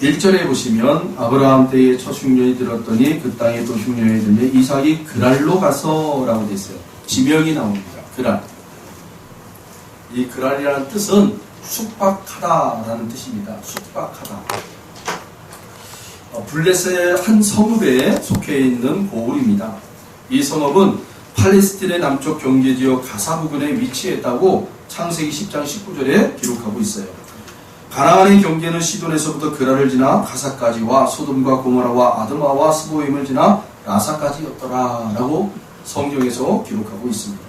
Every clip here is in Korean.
1절에 보시면 아브라함 때에 첫 흉년이 들었더니 그 땅에 또 흉년이 들며 이삭이 그랄로 가서 라고 되어 있어요. 지명이 나옵니다. 그랄. 이 그랄이라는 뜻은 숙박하다라는 뜻입니다. 숙박하다. 블레셋의 한 성읍에 속해 있는 고을입니다. 이 성읍은 팔레스틴의 남쪽 경계지역 가사 부근에 위치했다고 창세기 10장 19절에 기록하고 있어요. 가나안의 경계는 시돈에서부터 그랄을 지나 가사까지와 소돔과 고모라와 아드마와 스보임을 지나 라사까지였더라 라고 성경에서 기록하고 있습니다.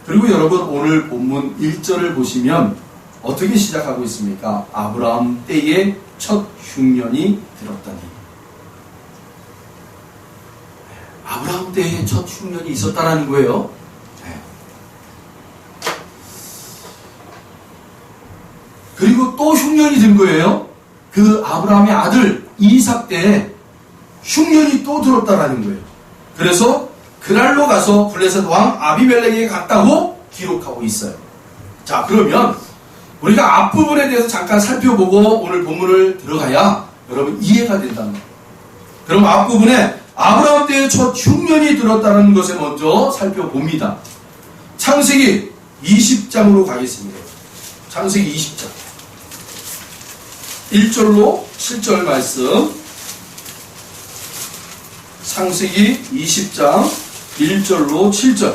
그리고 여러분 오늘 본문 1절을 보시면 어떻게 시작하고 있습니까? 아브라함 때에 첫 흉년이 들었더니. 아브라함 때에 첫 흉년이 있었다라는 거예요. 그리고 또 흉년이 든 거예요. 그 아브라함의 아들 이삭 때에 흉년이 또 들었다라는 거예요. 그래서 그날로 가서 블레셋 왕 아비멜렉에게 갔다고 기록하고 있어요. 자, 그러면 우리가 앞부분에 대해서 잠깐 살펴보고 오늘 본문을 들어가야 여러분 이해가 된답니다. 그럼 앞부분에 아브라함 때에 첫 흉년이 들었다는 것에 먼저 살펴봅니다. 창세기 20장으로 가겠습니다. 창세기 20장 1절로 7절 말씀. 창세기 20장 1절로 7절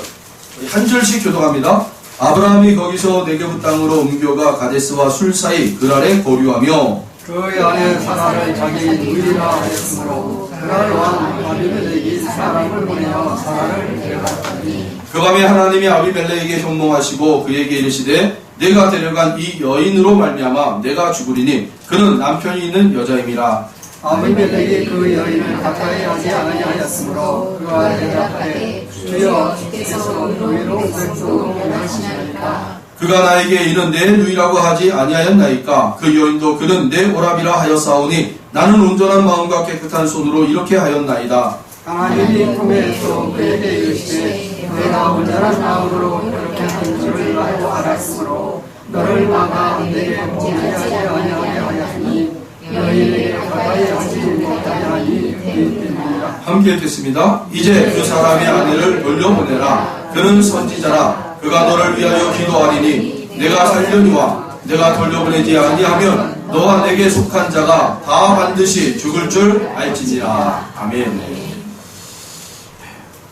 한 절씩 교독합니다. 아브라함이 거기서 네게브 땅으로 옮겨가 가데스와 술 사이 그랄에 거류하며 그 아내 사라를 자기 누이라 하였으므로 그랄 왕 아비멜렉이 사람을 보내어 사라를 데려갔더니 그 밤에 하나님이 아비멜렉에게 현몽하시고 그에게 이르시되 내가 데려간 이 여인으로 말미암아 내가 죽으리니 그는 남편이 있는 여자임이라. 아비멜렉이 그 여인을 가까이 하지 아니하였으므로 그가 대답하되 주여 주께서 누이로 백성을 하시나이까. 그가 나에게 이는 내 누이라고 하지 아니하였나이까. 그 여인도 그는 내 오라비라 하였사오니 나는 온전한 마음과 깨끗한 손으로 이렇게 하였나이다. 하나님이 꿈에서 그에게 이르시되 내가 온전한 마음으로 그렇게 한 줄을 알고 알았으므로 너를 막아 내게 범죄하지 아니하게 하였으니 여인에게 가까이 하지 못하리니 그때문이라. 함께 읽겠습니다. 이제 그 사람의 아내를 돌려보내라. 그는 선지자라. 그가 너를 위하여 기도하리니 내가 살려니와 내가 돌려보내지 아니하면 너와 내게 속한 자가 다 반드시 죽을 줄 알지니라. 아멘.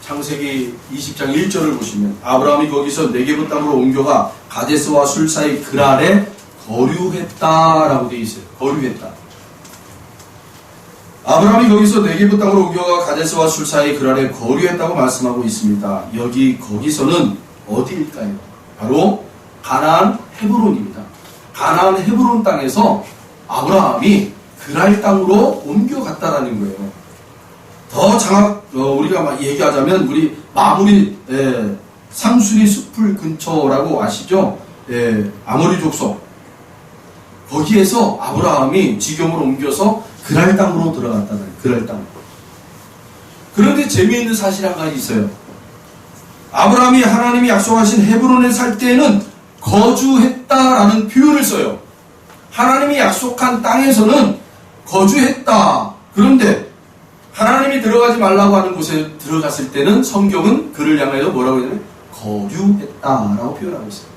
창세기 20장 1절을 보시면 아브라함이 거기서 네게브 땅으로 옮겨가 가데스와 술 사이 그랄에 거류했다라고 되어 있어요. 거류했다. 아브라함이 거기서 네게브 땅으로 옮겨가 가데스와 술 사이 그랄에 거류했다고 말씀하고 있습니다. 거기서는 어디일까요? 바로 가나안 헤브론입니다. 가나안 헤브론 땅에서 아브라함이 그랄 땅으로 옮겨갔다라는 거예요. 더 우리가 얘기하자면 우리 마무리 상수리 숲을 근처라고 아시죠? 아모리 족속 거기에서 아브라함이 지경으로 옮겨서 그랄 땅으로 들어갔다는 거예요. 그랄 땅. 그런데 재미있는 사실 한 가지 있어요. 아브라함이 하나님이 약속하신 헤브론에 살 때에는 거주했다라는 표현을 써요. 하나님이 약속한 땅에서는 거주했다. 그런데 하나님이 들어가지 말라고 하는 곳에 들어갔을 때는 성경은 그를 향해서 뭐라고 해야 되냐면 거류했다라고 표현하고 있어요.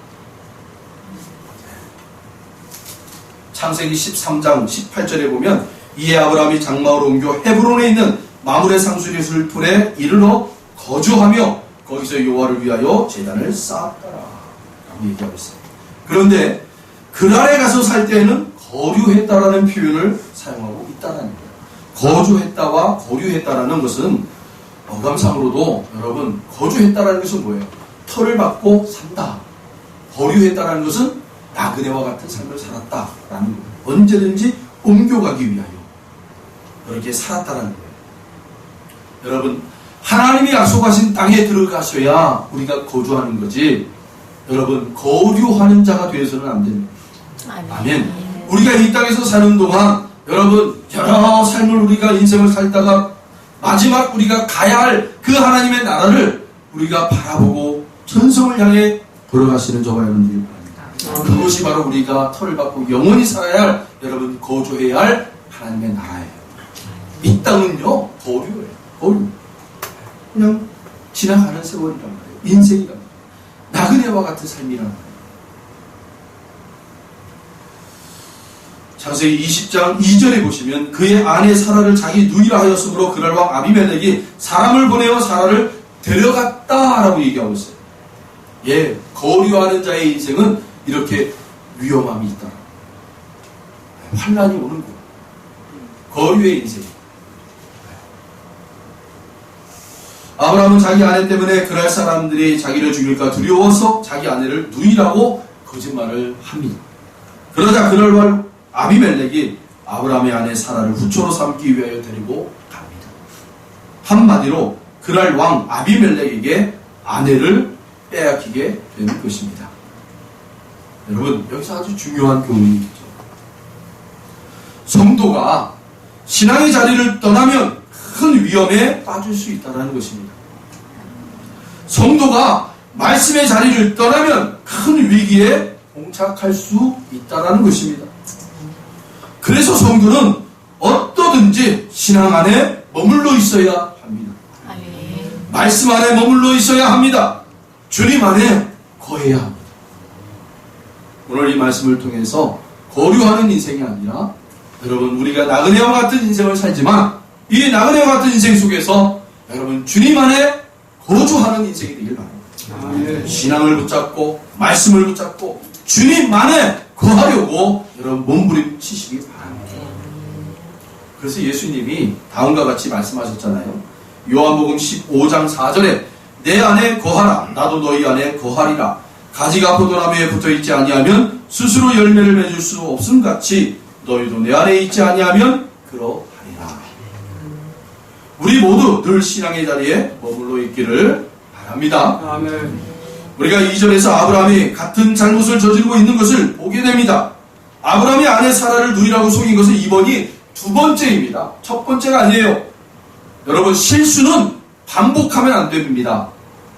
창세기 13장 18절에 보면 이에 아브라함이 장막으로 옮겨 헤브론에 있는 마므레 상수리 술풀에 이르러 거주하며 거기서 여호와를 위하여 제단을 쌓았더라 라고 얘기하고 있어요. 그런데 그날에 가서 살 때에는 거류했다라는 표현을 사용하고 있다는 거예요. 거주했다와 거류했다라는 것은 어감상으로도 여러분 거주했다라는 것은 뭐예요? 터를 받고 산다. 거류했다라는 것은 나그네와 같은 삶을 살았다라는 거예요. 언제든지 옮겨가기 위하여 이렇게 살았다라는 거예요. 여러분 하나님이 약속하신 땅에 들어가셔야 우리가 거주하는 거지 여러분 거류하는 자가 되어서는 안 됩니다. 아멘. 우리가 이 땅에서 사는 동안 여러분 여러 삶을 우리가 인생을 살다가 마지막 우리가 가야 할 그 하나님의 나라를 우리가 바라보고 천성을 향해 걸어가시는 저와 여러분들이 바랍니다. 그것이 바로 우리가 터를 받고 영원히 살아야 할, 여러분 거주해야 할 하나님의 나라예요. 이 땅은요 거류예요. 거류. 그냥 지나가는 세월이란 말이에요. 인생이란 말이에요. 나그네와 같은 삶이란 말이에요. 창세기 20장 2절에 보시면 그의 아내 사라를 자기 누이라 하였으므로 그랄 왕 아비멜렉이 사람을 보내어 사라를 데려갔다라고 얘기하고 있어요. 예, 거류하는 자의 인생은 이렇게 위험함이 있다. 환난이 오는 거예요. 거류의 인생. 아브라함은 자기 아내 때문에 그랄 사람들이 자기를 죽일까 두려워서 자기 아내를 누이라고 거짓말을 합니다. 그러자 그럴 말 아비멜렉이 아브라함의 아내 사라를 후초로 삼기 위하여 데리고 갑니다. 한마디로 그랄 왕 아비멜렉에게 아내를 빼앗기게 되는 것입니다. 여러분, 여기서 아주 중요한 교훈이 있죠. 성도가 신앙의 자리를 떠나면 큰 위험에 빠질 수 있다는 것입니다. 성도가 말씀의 자리를 떠나면 큰 위기에 봉착할 수 있다는 것입니다. 그래서 성도는 어떠든지 신앙 안에 머물러 있어야 합니다. 말씀 안에 머물러 있어야 합니다. 주님 안에 거해야 합니다. 오늘 이 말씀을 통해서 거류하는 인생이 아니라 여러분 우리가 나그네와 같은 인생을 살지만 이 나그네와 같은 인생 속에서 여러분 주님 안에 거주하는 인생이 되길 바랍니다. 신앙을 붙잡고 말씀을 붙잡고 주님 안에 거하려고 여러분 몸부림치시기 바랍니다. 그래서 예수님이 다음과 같이 말씀하셨잖아요. 요한복음 15장 4절에 내 안에 거하라 나도 너희 안에 거하리라. 가지가 포도나무에 붙어있지 아니하면 스스로 열매를 맺을 수 없음같이 너희도 내 안에 있지 아니하면 그러하리라. 우리 모두 늘 신앙의 자리에 머물러 있기를 바랍니다. 아멘. 우리가 2절에서 아브라함이 같은 잘못을 저지르고 있는 것을 보게 됩니다. 아브라함이 아내 사라를 누이라고 속인 것은 이번이 두 번째입니다. 첫 번째가 아니에요. 여러분 실수는 반복하면 안 됩니다.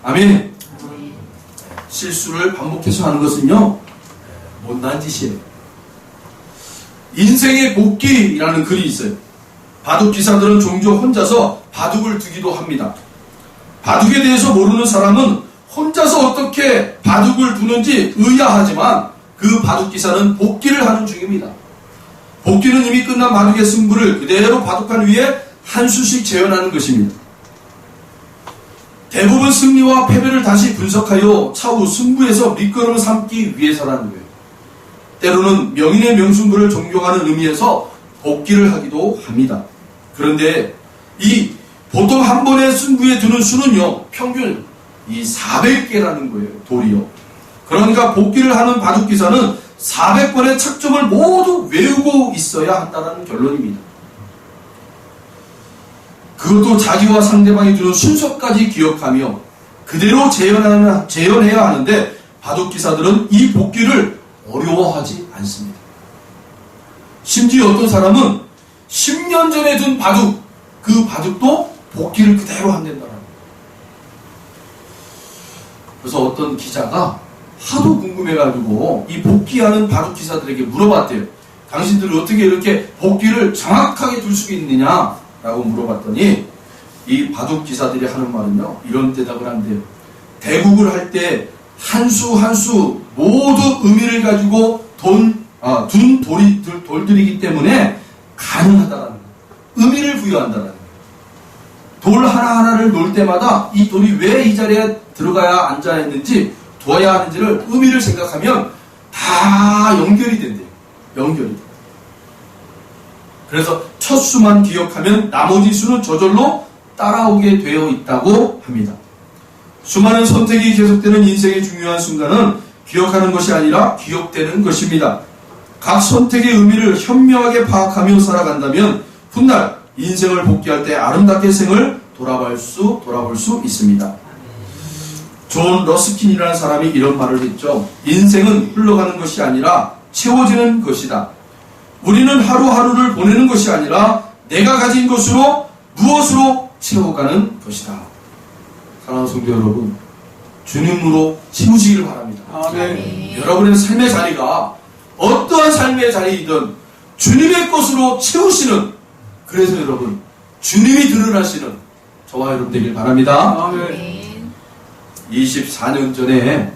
아멘. 실수를 반복해서 하는 것은요 못난 짓이에요. 인생의 복기라는 글이 있어요. 바둑 기사들은 종종 혼자서 바둑을 두기도 합니다. 바둑에 대해서 모르는 사람은 혼자서 어떻게 바둑을 두는지 의아하지만 그 바둑 기사는 복기를 하는 중입니다. 복기는 이미 끝난 바둑의 승부를 그대로 바둑판 위에 한 수씩 재현하는 것입니다. 대부분 승리와 패배를 다시 분석하여 차후 승부에서 밑거름을 삼기 위해서라는 거예요. 때로는 명인의 명승부를 존경하는 의미에서 복기를 하기도 합니다. 그런데 이 보통 한 번의 승부에 두는 수는요 평균 이 400개라는 거예요. 돌이요. 그러니까 복기를 하는 바둑기사는 400번의 착점을 모두 외우고 있어야 한다는 결론입니다. 그것도 자기와 상대방이 두는 순서까지 기억하며 그대로 재현해야 하는데 바둑기사들은 이 복기를 어려워하지 않습니다. 심지어 어떤 사람은 10년 전에 둔 바둑, 그 바둑도 복기를 그대로 한다는 거예요. 그래서 어떤 기자가 하도 궁금해가지고 이 복기하는 바둑기사들에게 물어봤대요. 당신들은 어떻게 이렇게 복기를 정확하게 둘 수 있느냐? 라고 물어봤더니 이 바둑기사들이 하는 말은요 이런 대답을 한대요. 대국을 할 때 한 수 한 수 모두 의미를 가지고 둔 돌들이기 때문에 가능하다라는 거예요. 의미를 부여한다라는 거예요. 돌 하나하나를 놓을 때마다 이 돌이 왜 이 자리에 들어가야 앉아야 했는지 두어야 하는지를 의미를 생각하면 다 연결이 된대요. 연결이 돼요. 그래서 첫 수만 기억하면 나머지 수는 저절로 따라오게 되어 있다고 합니다. 수많은 선택이 계속되는 인생의 중요한 순간은 기억하는 것이 아니라 기억되는 것입니다. 각 선택의 의미를 현명하게 파악하며 살아간다면 훗날 인생을 복귀할 때 아름답게 생을 돌아볼 수 있습니다. 존 러스킨이라는 사람이 이런 말을 했죠. 인생은 흘러가는 것이 아니라 채워지는 것이다. 우리는 하루하루를 보내는 것이 아니라 내가 가진 것으로 무엇으로 채워가는 것이다. 사랑하는 성도 여러분, 주님으로 채우시기를 바랍니다. 아멘. 여러분의 삶의 자리가 어떠한 삶의 자리이든 주님의 것으로 채우시는, 그래서 여러분 주님이 드러나시는 저와 여러분 되길 바랍니다. 아멘. 24년 전에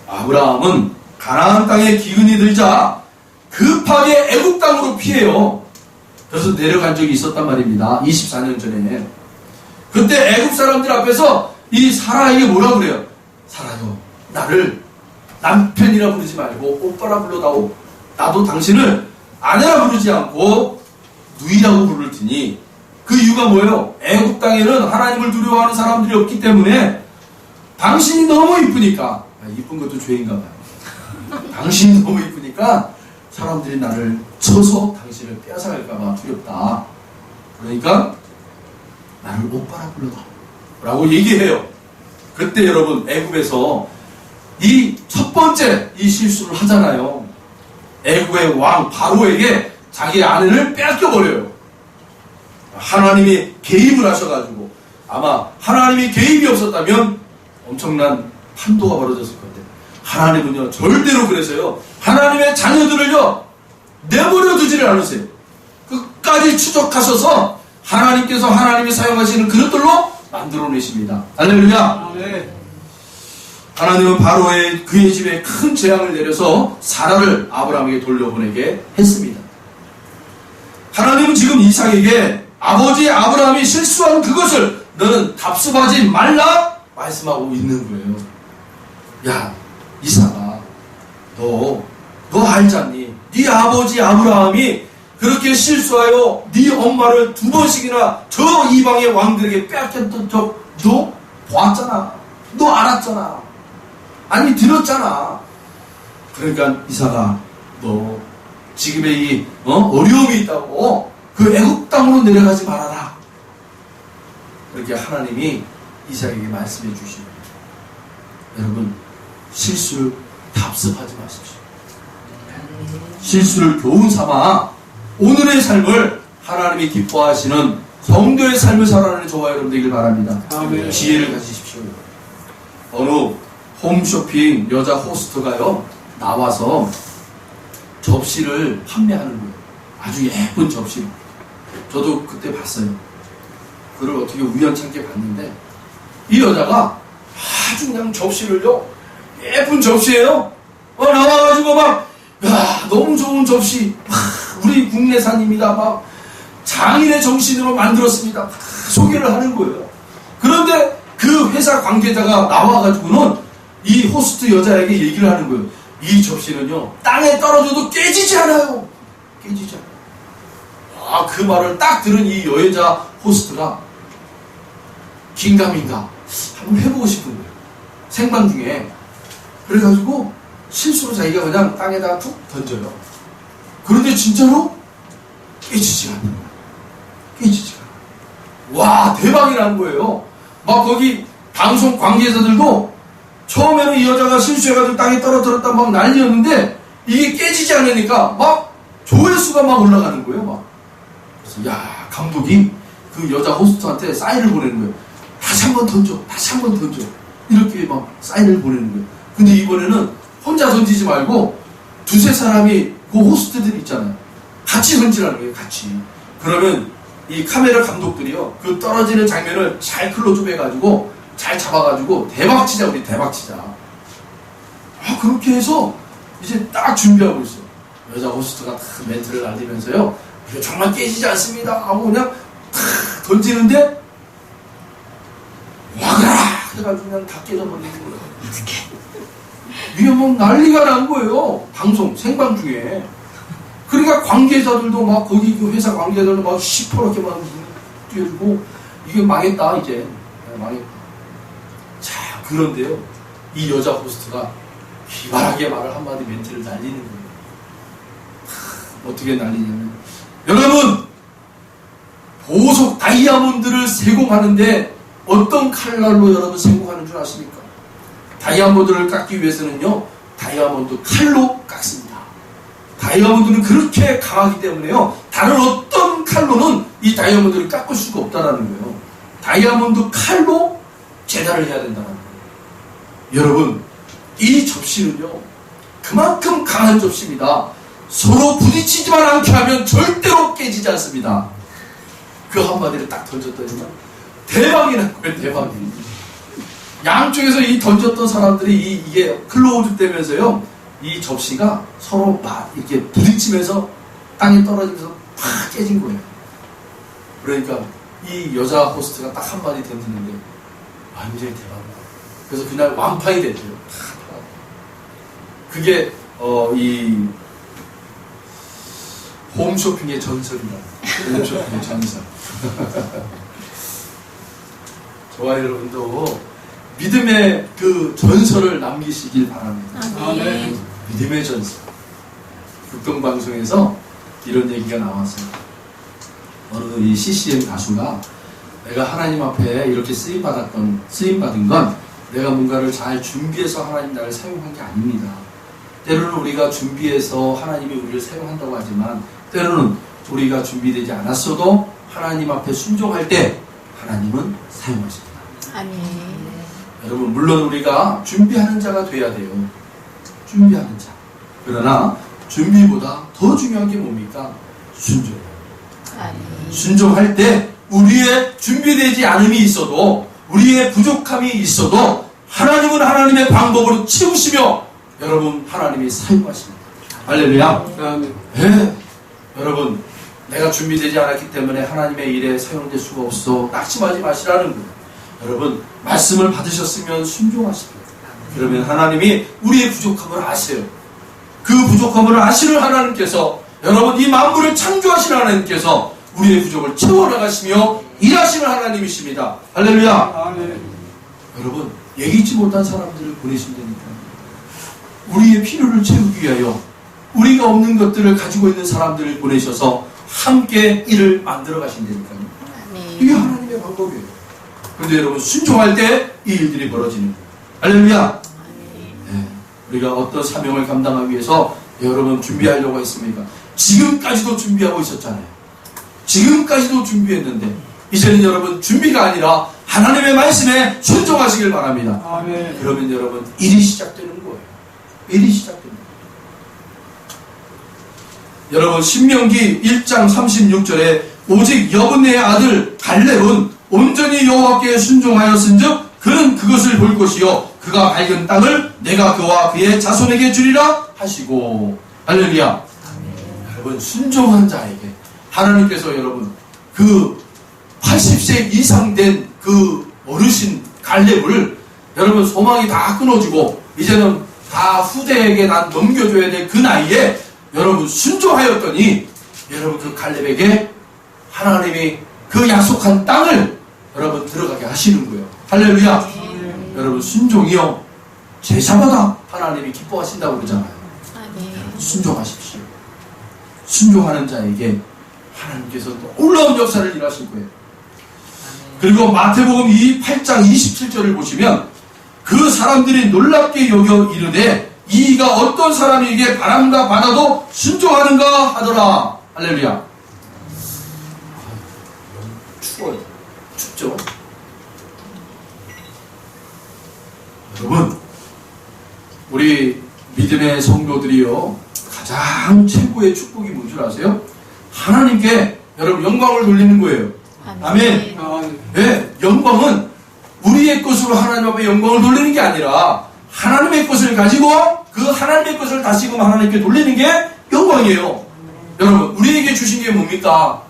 아브라함은 가나안 땅에 기근이 들자 급하게 애굽 땅으로 피해요. 그래서 내려간 적이 있었단 말입니다. 24년 전에. 그때 애굽 사람들 앞에서 이 사라에게 뭐라 그래요? 사라요, 나를 남편이라 부르지 말고 오빠라 불러다오. 나도 당신을 아내라 부르지 않고 누이라고 부를 테니. 그 이유가 뭐예요? 애굽 땅에는 하나님을 두려워하는 사람들이 없기 때문에 당신이 너무 이쁘니까, 이쁜 것도 죄인가 봐요. 당신이 너무 이쁘니까 사람들이 나를 쳐서 당신을 빼앗아갈까봐 두렵다. 그러니까 나를 오빠라 불러다 라고 얘기해요. 그때 여러분 애굽에서 이 첫 번째 이 실수를 하잖아요. 애굽의 왕 바로에게 자기 아내를 빼앗겨버려요. 하나님이 개입을 하셔가지고, 아마 하나님이 개입이 없었다면 엄청난 판도가 벌어졌을 건데, 하나님은요 절대로 그래서요 하나님의 자녀들을요 내버려 두지를 않으세요. 끝까지 추적하셔서 하나님께서 하나님이 사용하시는 그릇들로 만들어내십니다. 할렐루야. 아멘. 하나님은 바로의 그의 집에 큰 재앙을 내려서 사라를 아브라함에게 돌려보내게 했습니다. 하나님은 지금 이삭에게 아버지 아브라함이 실수한 그것을 너는 답습하지 말라 말씀하고 있는 거예요. 야 이삭아, 너 알잖니? 네 아버지 아브라함이 그렇게 실수하여 네 엄마를 2번씩이나 저 이방의 왕들에게 빼앗겼던 적 너 보았잖아. 너 알았잖아. 아니 들었잖아. 그러니까 이삭아, 너 지금의 이 어려움이 있다고 그 애굽 땅으로 내려가지 말아라. 그렇게 하나님이 이삭에게 말씀해 주십니다. 여러분, 실수를 답습하지 마십시오. 실수를 교훈 삼아 오늘의 삶을 하나님이 기뻐하시는 성도의 삶을 살아가는 저와 여러분 되길 바랍니다. 아멘. 지혜를 가지십시오. 어느 홈쇼핑 여자 호스트가요 나와서 접시를 판매하는 거예요. 아주 예쁜 접시. 저도 그때 봤어요. 그걸 어떻게 우연찮게 봤는데 이 여자가 아주 그냥 접시를요, 예쁜 접시예요. 나와가지고 막, 야, 너무 좋은 접시, 우리 국내산입니다. 막 장인의 정신으로 만들었습니다. 소개를 하는 거예요. 그런데 그 회사 관계자가 나와가지고는 이 호스트 여자에게 얘기를 하는 거예요. 이 접시는요 땅에 떨어져도 깨지지 않아요. 깨지지 않아요. 그 말을 딱 들은 이 여자 호스트가 긴가민가 한번 해보고 싶은 거예요. 생방 중에. 그래가지고 실수로 자기가 그냥 땅에다가 툭 던져요. 그런데 진짜로 깨지지 않는 거예요. 깨지지 않아요. 와, 대박이 난 거예요. 막 거기 방송 관계자들도 처음에는 이 여자가 실수해가지고 땅에 떨어뜨렸다 막 난리였는데 이게 깨지지 않으니까 막 조회수가 막 올라가는 거예요. 막. 그래서 야, 감독이 그 여자 호스트한테 사인을 보내는 거예요. 다시 한번 던져, 다시 한번 던져. 이렇게 막 사인을 보내는 거예요. 근데 이번에는 혼자 던지지 말고 두세 사람이 그 호스트들 있잖아요. 같이 던지라는 거예요. 같이. 그러면 이 카메라 감독들이요 그 떨어지는 장면을 잘 클로즈업 해가지고 잘 잡아가지고 대박치자, 우리 대박치자. 그렇게 해서 이제 딱 준비하고 있어요. 여자 호스트가 딱 멘트를 날리면서요, 이거 정말 깨지지 않습니다 하고 그냥 탁 던지는데 와가라 해가지고 그냥 다 깨져버리는 거예요. 이게 뭐 난리가 난 거예요. 방송 생방 중에. 그러니까 관계자들도 막 거기 그 회사 관계자들도 막 시퍼렇게 막 뛰어주고 이게 망했다 이제. 망했다. 자, 그런데요 이 여자 호스트가 기발하게 말을 한마디 멘트를 날리는 거예요. 어떻게 날리냐면, 여러분 보석 다이아몬드를 세공하는데 어떤 칼날로 여러분 세공하는 줄 아십니까? 다이아몬드를 깎기 위해서는요 다이아몬드 칼로 깎습니다. 다이아몬드는 그렇게 강하기 때문에요 다른 어떤 칼로는 이 다이아몬드를 깎을 수가 없다는 거예요. 다이아몬드 칼로 재단을 해야 된다는 거예요. 여러분, 이 접시는요 그만큼 강한 접시입니다. 서로 부딪히지만 않게 하면 절대로 깨지지 않습니다. 그 한마디를 딱 던졌더니 대박이 난 거예요. 대박이. 양쪽에서 이 던졌던 사람들이 이게 클로즈 되면서요, 이 접시가 서로 막 이렇게 부딪히면서 땅에 떨어지면서 팍 깨진 거예요. 그러니까 이 여자 호스트가 딱 한마디 던지는데 완전히 대박이다. 그래서 그날 완판이 됐대요. 그게 이 홈쇼핑의 전설이다. 홈쇼핑의 전설. 저와 여러분도 믿음의 그 전설을 남기시길 바랍니다. 아멘. 믿음의 전설. 극동방송에서 이런 얘기가 나왔어요. 어느 이 CCM 가수가 내가 하나님 앞에 이렇게 쓰임받은 건 내가 뭔가를 잘 준비해서 하나님 나를 사용한 게 아닙니다. 때로는 우리가 준비해서 하나님이 우리를 사용한다고 하지만 때로는 우리가 준비되지 않았어도 하나님 앞에 순종할 때 하나님은 사용하십니다. 아멘. 여러분, 물론 우리가 준비하는 자가 돼야 돼요. 준비하는 자. 그러나 준비보다 더 중요한 게 뭡니까? 순종. 아멘. 순종할 때 우리의 준비되지 않음이 있어도, 우리의 부족함이 있어도 하나님은 하나님의 방법으로 채우시며 여러분 하나님이 사용하십니다. 할렐루야. 아멘. 네. 여러분, 내가 준비되지 않았기 때문에 하나님의 일에 사용될 수가 없어. 낙심하지 마시라는 거예요. 여러분, 말씀을 받으셨으면 순종하십니다. 그러면 하나님이 우리의 부족함을 아세요. 그 부족함을 아시는 하나님께서, 여러분, 이 만물을 창조하시는 하나님께서 우리의 부족을 채워나가시며 일하시는 하나님이십니다. 할렐루야. 아멘. 여러분, 예기치 못한 사람들을 보내신다니까요. 우리의 필요를 채우기 위하여 우리가 없는 것들을 가지고 있는 사람들을 보내셔서 함께 일을 만들어 가신다니까요. 이게 아멘. 하나님의 방법이에요. 그런데 여러분, 순종할 때 이 일들이 벌어지는 거예요. 할렐루야. 네. 우리가 어떤 사명을 감당하기 위해서 여러분 준비하려고 했습니까? 지금까지도 준비하고 있었잖아요. 지금까지도 준비했는데 이제는 여러분 준비가 아니라 하나님의 말씀에 순종하시길 바랍니다. 아멘. 그러면 여러분 일이 시작되는 거예요. 일이 시작됩니다. 여러분, 신명기 1장 36절에 오직 여분의 아들 갈렙은 온전히 여호와께 순종하였은즉 그는 그것을 볼 것이요 그가 밝은 땅을 내가 그와 그의 자손에게 주리라 하시고. 할렐루야. 여러분, 순종한 자에게 하나님께서 여러분 그 80세 이상 된 그 어르신 갈렙을 여러분 소망이 다 끊어지고 이제는 다 후대에게 난 넘겨줘야 될 그 나이에 여러분 순종하였더니 여러분 그 갈렙에게 하나님이 그 약속한 땅을 여러분 들어가게 하시는 거예요. 할렐루야. 여러분, 순종이요 제사마다 하나님이 기뻐하신다고 그러잖아요. 아멘. 순종하십시오. 순종하는 자에게 하나님께서 놀라운 역사를 일하실 거예요. 그리고 마태복음 8장 27절을 보시면 그 사람들이 놀랍게 여겨 이르되 이가 어떤 사람에게 바람과 바다도 순종하는가 하더라. 할렐루야. 추워요. 춥죠? 여러분, 우리 믿음의 성도들이요 가장 최고의 축복이 뭔 줄 아세요? 하나님께 여러분 영광을 돌리는 거예요. 아멘. 아멘. 네, 영광은 우리의 것으로 하나님 앞에 영광을 돌리는 게 아니라 하나님의 것을 가지고 그 하나님의 것을 다시금 하나님께 돌리는 게 영광이에요. 여러분, 우리에게 주신 게 뭡니까?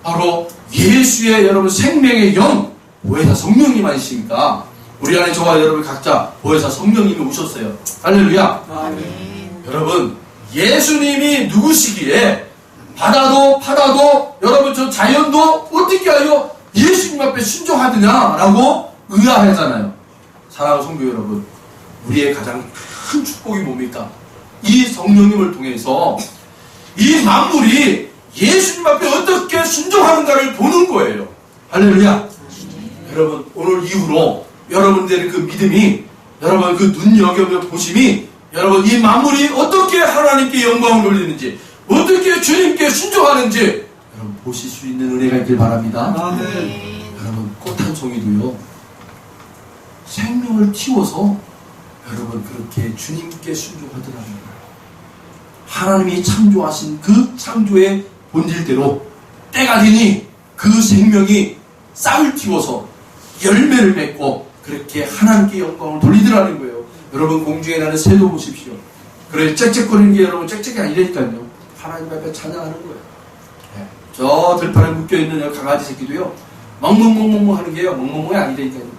바로 예수의 여러분 생명의 영, 보혜사 성령님 아니십니까? 우리 안에 저와 여러분 각자 보혜사 성령님이 오셨어요. 할렐루야. 아멘. 여러분, 예수님이 누구시기에 바다도 파다도 여러분 저 자연도 어떻게 하여 예수님 앞에 순종하느냐라고 의아하잖아요. 사랑하는 성도 여러분, 우리의 가장 큰 축복이 뭡니까? 이 성령님을 통해서 이 만물이 예수님 앞에 어떻게 순종하는가를 보는 거예요. 할렐루야. 여러분, 오늘 이후로 여러분들의 그 믿음이, 여러분 그 눈여겨보심이, 여러분 이 만물이 어떻게 하나님께 영광을 돌리는지, 어떻게 주님께 순종하는지 여러분 보실 수 있는 은혜가 있길 바랍니다. 아멘. 여러분, 꽃 한 송이도요 생명을 틔워서 여러분 그렇게 주님께 순종하더라는 거예요. 하나님이 창조하신 그 창조의 본질대로 때가 되니 그 생명이 싹을 틔워서 열매를 맺고 그렇게 하나님께 영광을 돌리더라는 거예요. 여러분 공중에 나는 새도 보십시오. 그래 짹짹거리는 게 여러분 짹짹이 아니라니까요. 하나님 앞에 찬양하는 거예요. 네. 저 들판에 묶여있는 강아지 새끼도요. 멍멍멍멍 하는 게요. 멍멍멍이 아니라니까요. 네.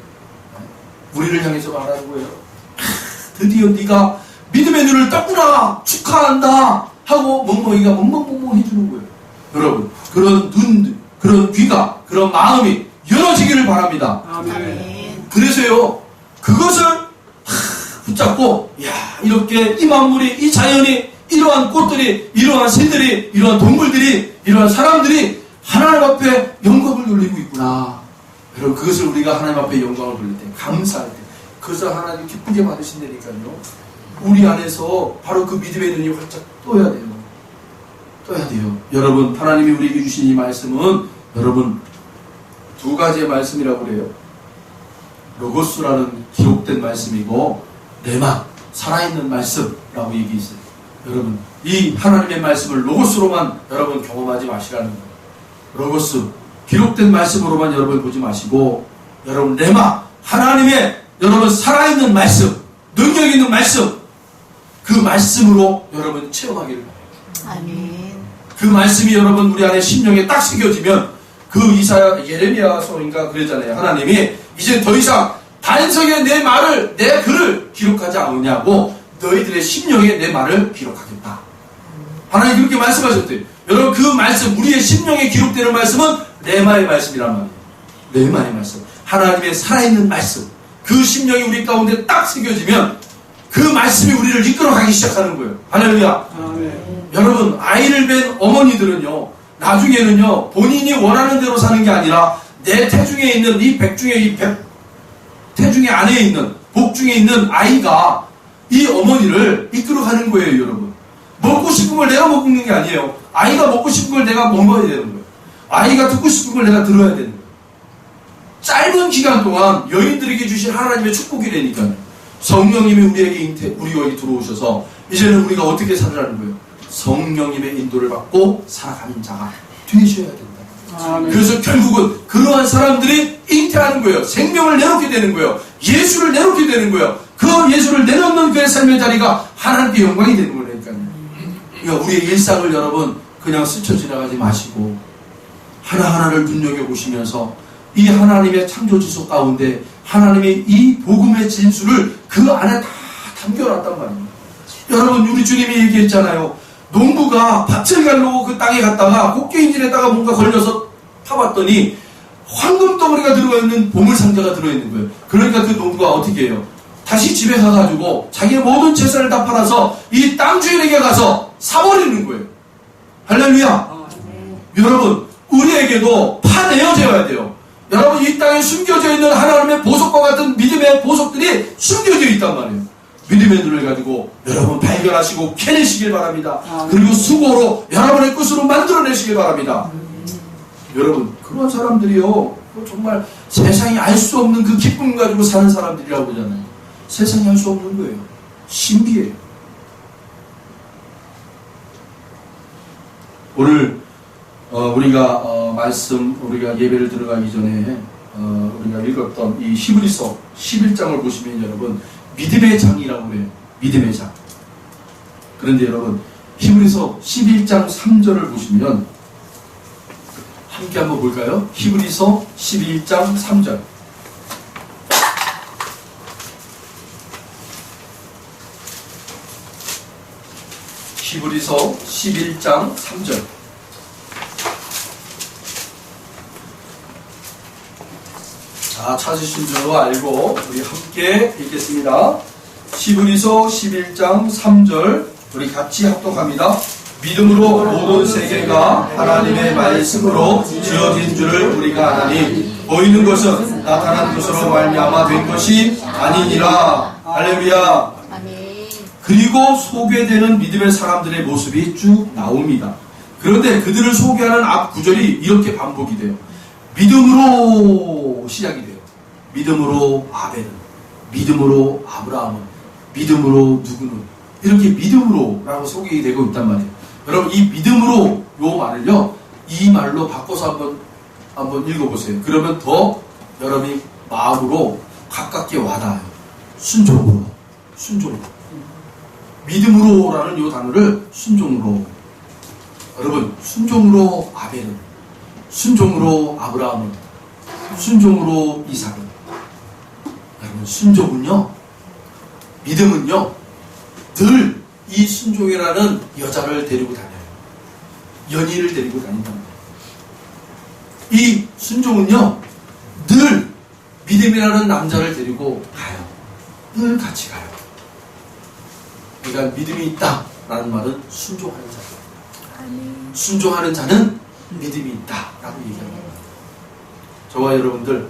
우리를 향해서 말하는 거예요. 드디어 네가 믿음의 눈을 떴구나 축하한다 하고 멍멍이가 멍멍멍멍 해주는 거예요. 여러분 그런 눈, 그런 귀가, 그런 마음이 열어지기를 바랍니다. 아멘. 그래서요 그것을 붙잡고 야 이렇게 이 만물이 이 자연이 이러한 꽃들이 이러한 새들이 이러한 동물들이 이러한 사람들이 하나님 앞에 영광을 돌리고 있구나. 여러분 그것을 우리가 하나님 앞에 영광을 돌릴 때 감사할 때 그것을 하나님 기쁘게 받으신다니까요. 우리 안에서 바로 그 믿음의 눈이 활짝 떠야 돼요. 떠야 돼요. 여러분 하나님이 우리에게 주신 이 말씀은 여러분 두 가지의 말씀이라고 그래요. 로고스라는 기록된 말씀이고 레마 살아있는 말씀이라고 얘기했어요. 여러분 이 하나님의 말씀을 로고스로만 여러분 경험하지 마시라는 거예요. 로고스 기록된 말씀으로만 여러분 보지 마시고 여러분 레마 하나님의 여러분 살아있는 말씀 능력 있는 말씀 그 말씀으로 여러분 체험하기를 바랍니다. 아멘. 그 말씀이 여러분 우리 안에 심령에 딱 새겨지면 그 이사야 예레미야서인가 그랬잖아요. 하나님이 이제 더 이상 단성에 내 말을 내 글을 기록하지 않으냐고 너희들의 심령에 내 말을 기록하겠다. 하나님 그렇게 말씀하셨대요. 여러분 그 말씀 우리의 심령에 기록되는 말씀은 레마의 말씀이란 말이에요. 레마의 말씀 하나님의 살아있는 말씀 그 심령이 우리 가운데 딱 새겨지면 그 말씀이 우리를 이끌어가기 시작하는 거예요. 할렐루야. 아멘. 여러분 아이를 뵌 어머니들은요 나중에는요 본인이 원하는 대로 사는 게 아니라 내 태중에 있는 이 태중에 안에 있는 복중에 있는 아이가 이 어머니를 이끌어가는 거예요. 여러분 먹고 싶은 걸 내가 먹는 게 아니에요. 아이가 먹고 싶은 걸 내가 먹어야 되는 거예요. 아이가 듣고 싶은 걸 내가 들어야 되는 거예요. 짧은 기간 동안 여인들에게 주신 하나님의 축복이라니까요. 성령님이 우리에게 들어오셔서 이제는 우리가 어떻게 살아라는 거예요. 성령님의 인도를 받고 살아가는 자가 되셔야 된다. 아멘. 그래서 결국은 그러한 사람들이 잉태하는 거예요. 생명을 내놓게 되는 거예요. 예수를 내놓게 되는 거예요. 그 예수를 내놓는 그의 삶의 자리가 하나님께 영광이 되는 거니까요. 그러니까 우리의 일상을 여러분 그냥 스쳐 지나가지 마시고 하나하나를 눈여겨보시면서 이 하나님의 창조지속 가운데 하나님의 이 복음의 진수를 그 안에 다 담겨놨단 말입니다. 여러분 우리 주님이 얘기했잖아요. 농부가 밭을 가려고 그 땅에 갔다가 꽃게인질에다가 뭔가 걸려서 파봤더니 황금덩어리가 들어있는 보물상자가 들어있는 거예요. 그러니까 그 농부가 어떻게 해요? 다시 집에 가가지고 자기의 모든 재산을 다 팔아서 이 땅 주인에게 가서 사버리는 거예요. 할렐루야. 여러분 우리에게도 파내어져야 돼요. 여러분 이 땅에 숨겨져 있는 하나님의 보석과 같은 믿음의 보석들이 숨겨져 있단 말이에요. 믿음의 눈을 가지고 여러분 발견하시고 캐내시길 바랍니다. 그리고 수고로 여러분의 끝으로 만들어내시길 바랍니다. 여러분 그런 사람들이요 정말 세상이 알 수 없는 그 기쁨 가지고 사는 사람들이라고 그러잖아요. 세상이 알 수 없는 거예요. 신비해요. 오늘 우리가 말씀 우리가 예배를 들어가기 전에 우리가 읽었던 이 히브리서 11장을 보시면 여러분 믿음의 장이라고 그래요. 믿음의 장. 그런데 여러분 히브리서 11장 3절을 보시면 함께 한번 볼까요? 히브리서 11장 3절. 히브리서 11장 3절. 자, 찾으신 줄 알고 우리 함께 읽겠습니다. 히브리서 11장 3절 우리 같이 합독합니다. 믿음으로 모든 세계가 하나님의 말씀으로 지어진 줄을 우리가 아나니 보이는 것은 나타난 것으로 말미암아 된 것이 아니니라. 할렐루야. 아멘. 그리고 소개되는 믿음의 사람들의 모습이 쭉 나옵니다. 그런데 그들을 소개하는 앞 구절이 이렇게 반복이 돼요. 믿음으로 시작이 돼요. 믿음으로 아벨은, 믿음으로 아브라함은, 믿음으로 누구는, 이렇게 믿음으로라고 소개가 되고 있단 말이에요. 여러분 이 믿음으로 요 말을요 이 말로 바꿔서 한번 읽어보세요. 그러면 더 여러분이 마음으로 가깝게 와닿아요. 순종으로. 믿음으로라는 요 단어를 순종으로. 여러분 순종으로 아벨은, 순종으로 아브라함은, 순종으로 이삭은. 여러분 순종은요, 믿음은요 늘 이 순종이라는 여자를 데리고 다녀요. 연인을 데리고 다닌단 말이에요. 이 순종은요 늘 믿음이라는 남자를 데리고 가요. 늘 같이 가요. 그러니까 믿음이 있다라는 말은 순종하는 자예요. 순종하는 자는 믿음이 있다라고 얘기합니다. 저와 여러분들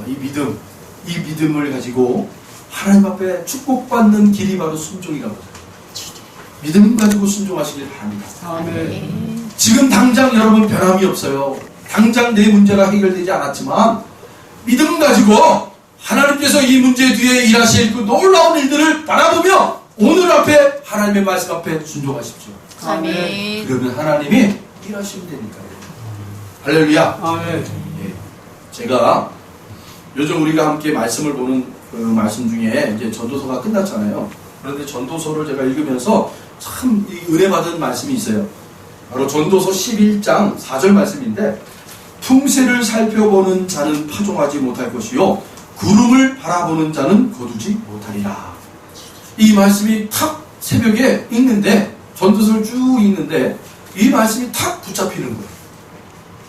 이 믿음을 가지고 하나님 앞에 축복받는 길이 바로 순종이라고 해요. 믿음 가지고 순종하시길 바랍니다. 아멘. 지금 당장 여러분 변함이 없어요. 당장 내 문제가 해결되지 않았지만 믿음 가지고 하나님께서 이 문제 뒤에 일하실 그 놀라운 일들을 바라보며 오늘 앞에 하나님의 말씀 앞에 순종하십시오. 아멘. 그러면 하나님이 일하시면 되니까요. 할렐루야. 아멘. 예. 제가 요즘 우리가 함께 말씀을 보는 그 말씀 중에 이제 전도서가 끝났잖아요. 그런데 전도서를 제가 읽으면서 참 이 은혜 받은 말씀이 있어요. 바로 전도서 11장 4절 말씀인데, 풍세를 살펴보는 자는 파종하지 못할 것이요 구름을 바라보는 자는 거두지 못하리라. 이 말씀이 탁 새벽에 읽는데, 전도서를 쭉 읽는데 이 말씀이 탁 붙잡히는 거예요.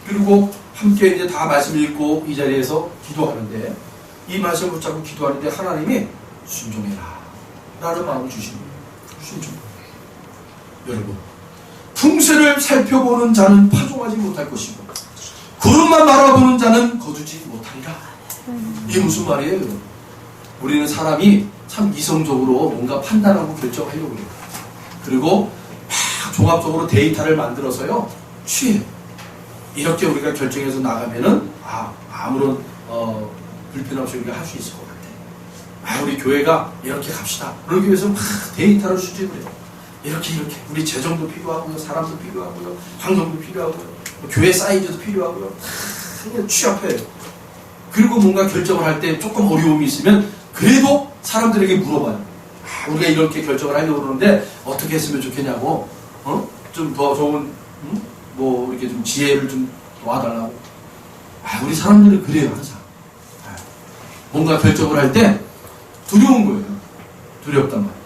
그리고 함께 이제 다 말씀 읽고 이 자리에서 기도하는데, 이 말씀을 붙잡고 기도하는데 하나님이 순종해라 라는 마음을 주시는 거예요. 순종. 여러분, 풍세를 살펴보는 자는 파종하지 못할 것이고 구름만 바라보는 자는 거두지 못하리라. 이게 무슨 말이에요? 우리는 사람이 참 이성적으로 뭔가 판단하고 결정하려고 해요. 그리고 막 종합적으로 데이터를 만들어서요 취해요. 이렇게 우리가 결정해서 나가면은 아무런 불편 없이 우리가 할 수 있을 것 같아. 우리 교회가 이렇게 갑시다. 그러기 위해서 막 데이터를 수집을 해요. 이렇게 우리 재정도 필요하고요, 사람도 필요하고요, 환경도 필요하고요, 교회 사이즈도 필요하고요. 그냥 취합해요. 그리고 뭔가 결정을 할 때 조금 어려움이 있으면 그래도 사람들에게 물어봐요. 우리가 이렇게 결정을 하려고 그러는데 어떻게 했으면 좋겠냐고, 좀 더 좋은 뭐 이렇게 좀 지혜를 좀 도와달라고. 우리 사람들은 그래요 항상. 뭔가 결정을 할 때 두려운 거예요. 두렵단 말이에요.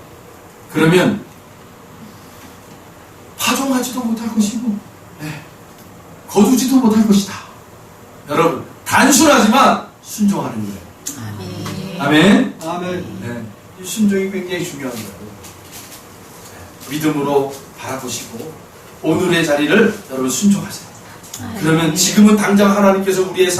그러면 파종하지도 못할 것이고, 거두지도 못할 것이다. 여러분, 단순하지만 순종하는 거예요. 아멘. 아멘. 네. 이 순종이 굉장히 중요한 거예요. 믿음으로 바라보시고 오늘의 자리를 여러분 순종하세요. 그러면 지금은 당장 하나님께서 우리의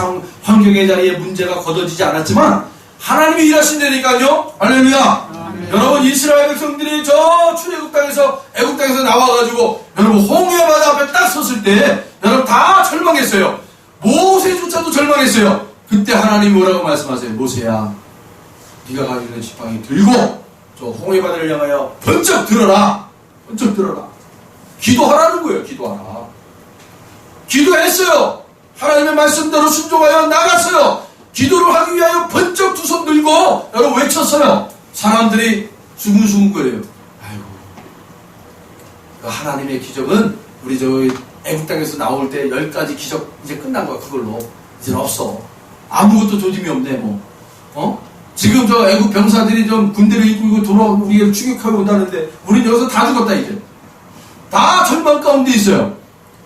환경의 자리에 문제가 거둬지지 않았지만 하나님이 일하신다니까요. 할렐루야. 여러분, 이스라엘 백성들이 저 출애굽 땅에서 애굽 땅에서 나와가지고 여러분 홍해 바다 앞에 딱 섰을 때 여러분 다 절망했어요. 모세조차도 절망했어요. 그때 하나님이 뭐라고 말씀하세요? 모세야, 네가 가지고 있는 지팡이 들고 저 홍해 바다를 향하여 번쩍 들어라. 번쩍 들어라. 기도하라는 거예요. 기도하라. 기도했어요. 하나님의 말씀대로 순종하여 나갔어요. 기도를 하기 위하여 번쩍 두 손 들고 여러분 외쳤어요. 사람들이 수근수근거려요. 아이고, 하나님의 기적은 우리 저 애국 땅에서 나올 때 10가지 기적 이제 끝난 거야. 그걸로 이제 없어. 아무것도 조짐이 없네. 뭐 지금 저 애국 병사들이 좀 군대를 이끌고 우리를 추격하고 온다는데 우리는 여기서 다 죽었다. 이제 다 절망 가운데 있어요.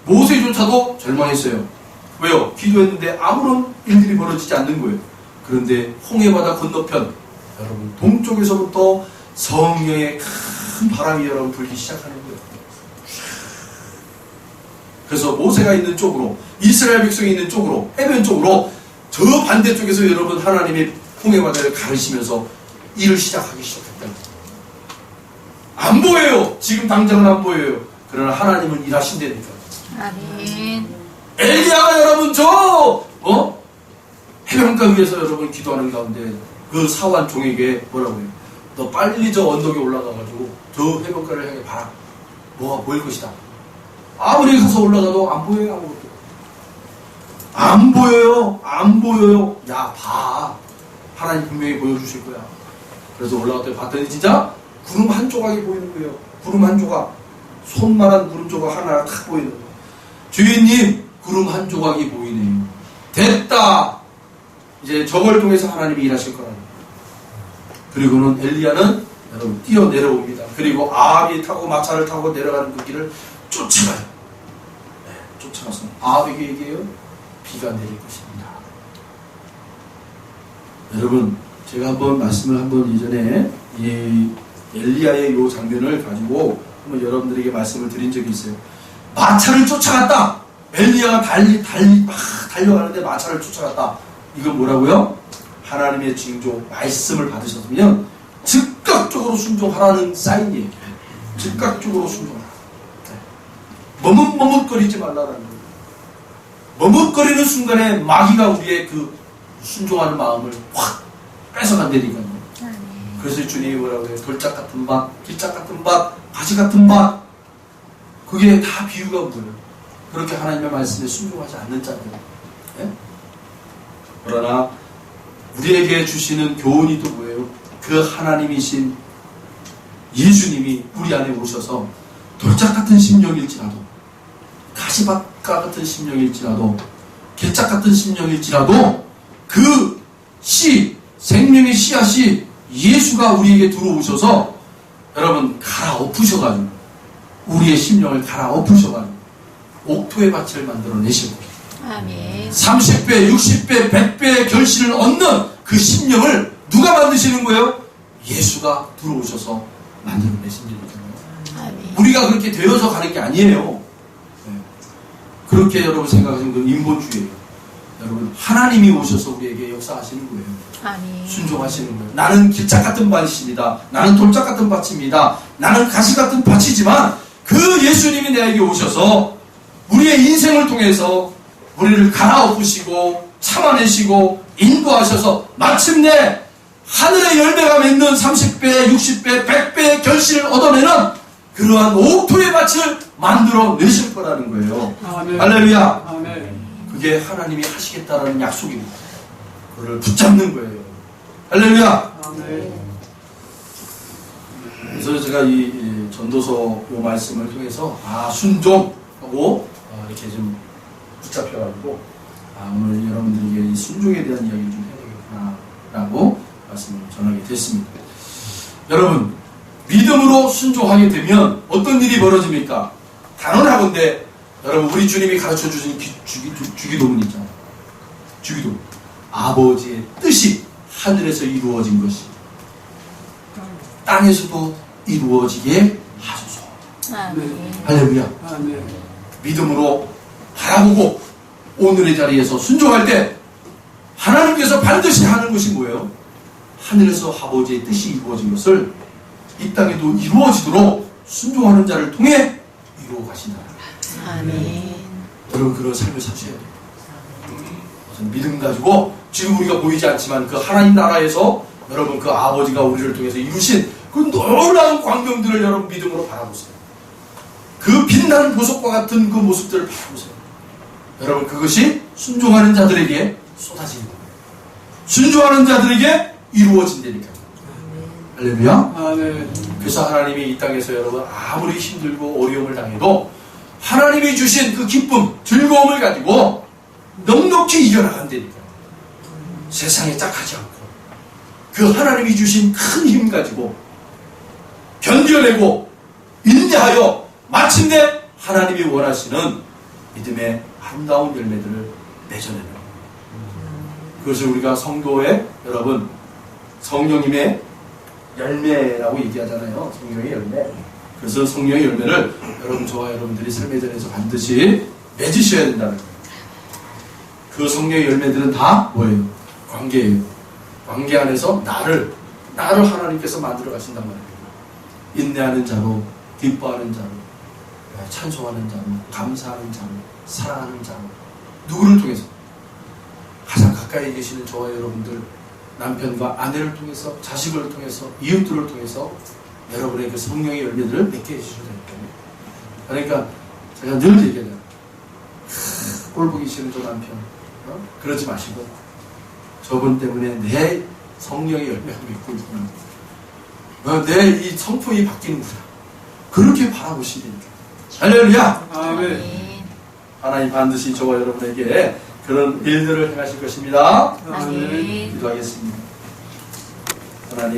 모세조차도 절망했어요. 왜요? 기도했는데 아무런 일들이 벌어지지 않는 거예요. 그런데 홍해바다 건너편 여러분 동쪽에서부터 성령의 큰 바람이 여러분 불기 시작하는 거예요. 그래서 모세가 있는 쪽으로, 이스라엘 백성이 있는 쪽으로, 해변 쪽으로, 저 반대쪽에서 여러분 하나님의 홍해바다를 가르시면서 일을 시작하기 시작했다. 안 보여요. 지금 당장은 안 보여요. 그러나 하나님은 일하신다니까. 아멘. 엘리야가 여러분 저 해변가 위에서 여러분 기도하는 가운데 그 사환 종에게 뭐라고 해요? 너 빨리 저 언덕에 올라가가지고 저 해변가를 향해 봐라. 뭐가 보일 것이다. 아무리 가서 올라가도 안 보여요. 아무것도. 안 보여요. 안 보여요. 야, 봐. 하나님 분명히 보여주실 거야. 그래서 올라갔더니 봤더니 진짜 구름 한 조각이 보이는 거예요. 구름 한 조각. 손만한 구름 조각 하나 탁 보이는 거예요. 주인님, 구름 한 조각이 보이네요. 됐다. 이제 저걸 통해서 하나님이 일하실 거라는 거예요. 그리고는 엘리야는 여러분 뛰어 내려옵니다. 그리고 아합이 타고 마차를 타고 내려가는 그 길을 쫓아가요. 네, 쫓아가서 아합에게 얘기해요. 비가 내릴 것입니다. 여러분, 제가 한번 말씀을 한번 이전에 이 엘리야의 이 장면을 가지고 한번 여러분들에게 말씀을 드린 적이 있어요. 마차를 쫓아갔다. 엘리야가 막 달려가는데 마차를 쫓아갔다. 이건 뭐라고요? 하나님의 징조, 말씀을 받으셨으면 즉각적으로 순종하라는 사인이에요. 즉각적으로 순종하라. 머뭇머뭇거리지 말라는 거예요. 머뭇거리는 순간에 마귀가 우리의 그 순종하는 마음을 확 뺏어간다니까요. 그래서 주님이 뭐라고 해요? 돌짝 같은 밭, 길짝 같은 밭, 가지 같은 밭. 그게 다 비유가 뭐예요? 그렇게 하나님의 말씀에 순종하지 않는 자들. 예? 그러나 우리에게 주시는 교훈이 또 뭐예요? 그 하나님이신 예수님이 우리 안에 오셔서 돌짝 같은 심령일지라도, 가시밭 같은 심령일지라도, 길짝 같은 심령일지라도 그 씨, 생명의 씨앗이 예수가 우리에게 들어오셔서 여러분 갈아엎으셔가지고 우리의 심령을 갈아엎으셔가지고 옥토의 밭을 만들어내실 거예요. 아멘. 30배, 60배, 100배의 결실을 얻는 그 심령을 누가 만드시는 거예요? 예수가 들어오셔서 만들어내신 거예요. 아멘. 우리가 그렇게 되어서 가는 게 아니에요. 네. 그렇게 여러분 생각하시는 건 인본주의예요. 여러분 하나님이 오셔서 우리에게 역사하시는 거예요. 아멘. 순종하시는 거예요. 나는 길짝 같은 밭입니다. 나는 돌짝 같은 밭입니다. 나는 가시 같은 밭이지만 그 예수님이 내게 오셔서 우리의 인생을 통해서 우리를 갈아엎으시고 참아내시고 인도하셔서 마침내 하늘의 열매가 맺는 30배, 60배, 100배의 결실을 얻어내는 그러한 옥토의 밭을 만들어 내실 거라는 거예요. 아멘. 할렐루야. 아멘. 그게 하나님이 하시겠다라는 약속입니다. 그걸 붙잡는 거예요. 할렐루야. 아멘. 그래서 제가 이 전도서 요 말씀을 통해서 순종하고 이렇게 좀 붙잡혀가지고 오늘 여러분들에게 이 순종에 대한 이야기를 좀 해야 되겠구나라고 말씀을 전하게 됐습니다. 여러분, 믿음으로 순종하게 되면 어떤 일이 벌어집니까? 단언하건대 여러분 우리 주님이 가르쳐 주신 주기도문 있잖아요. 주기도문. 아버지의 뜻이 하늘에서 이루어진 것이 땅에서도 이루어지게 하소서. 아멘. 할렐루야. 아멘. 믿음으로 바라보고 오늘의 자리에서 순종할 때 하나님께서 반드시 하는 것이 뭐예요? 하늘에서 아버지의 뜻이 이루어진 것을 이 땅에도 이루어지도록 순종하는 자를 통해 이루어 가신다. 아멘. 여러분 그런 삶을 사셔야 돼요. 믿음 가지고 지금 우리가 보이지 않지만 그 하나님 나라에서 여러분 그 아버지가 우리를 통해서 이루신 그 놀라운 광경들을 여러분 믿음으로 바라보세요. 그 빛나는 보석과 같은 그 모습들을 바라보세요. 여러분 그것이 순종하는 자들에게 쏟아지는 거예요. 순종하는 자들에게 이루어진다니까요. 할렐루야. 아멘. 그래서 하나님이 이 땅에서 여러분 아무리 힘들고 어려움을 당해도 하나님이 주신 그 기쁨, 즐거움을 가지고 넉넉히 이겨나간다니까요. 세상에 짝하지 않고 그 하나님이 주신 큰 힘 가지고 견뎌내고 인내하여 마침내 하나님이 원하시는 믿음의 아름다운 열매들을 맺어내는 거예요. 그것을 우리가 성도의 여러분 성령님의 열매라고 얘기하잖아요. 성령의 열매. 그래서 성령의 열매를 여러분 저와 여러분들이 삶의 자리에서 반드시 맺으셔야 된다는 거예요. 그 성령의 열매들은 다 뭐예요? 관계예요. 관계 안에서 나를 하나님께서 만들어 가신단 말이에요. 인내하는 자로, 기뻐하는 자로, 찬송하는 자로, 감사하는 자로, 사랑하는 자로. 누구를 통해서? 가장 가까이 계시는 저와 여러분들, 남편과 아내를 통해서, 자식을 통해서, 이웃들을 통해서 여러분의 그 성령의 열매들을 맺게 해주셔야 됩니다. 그러니까 제가 늘 얘기해요. 꼴 보기 싫은 저 남편, 그러지 마시고 저분 때문에 내 성령의 열매가 맺고 있구나, 내 이 성품이 바뀌는구나, 그렇게 바라보시면 됩니다. 할렐루야! 아멘. 하나님 반드시 저와 여러분에게 그런 일들을 행하실 것입니다. 아멘. 기도하겠습니다. 하나님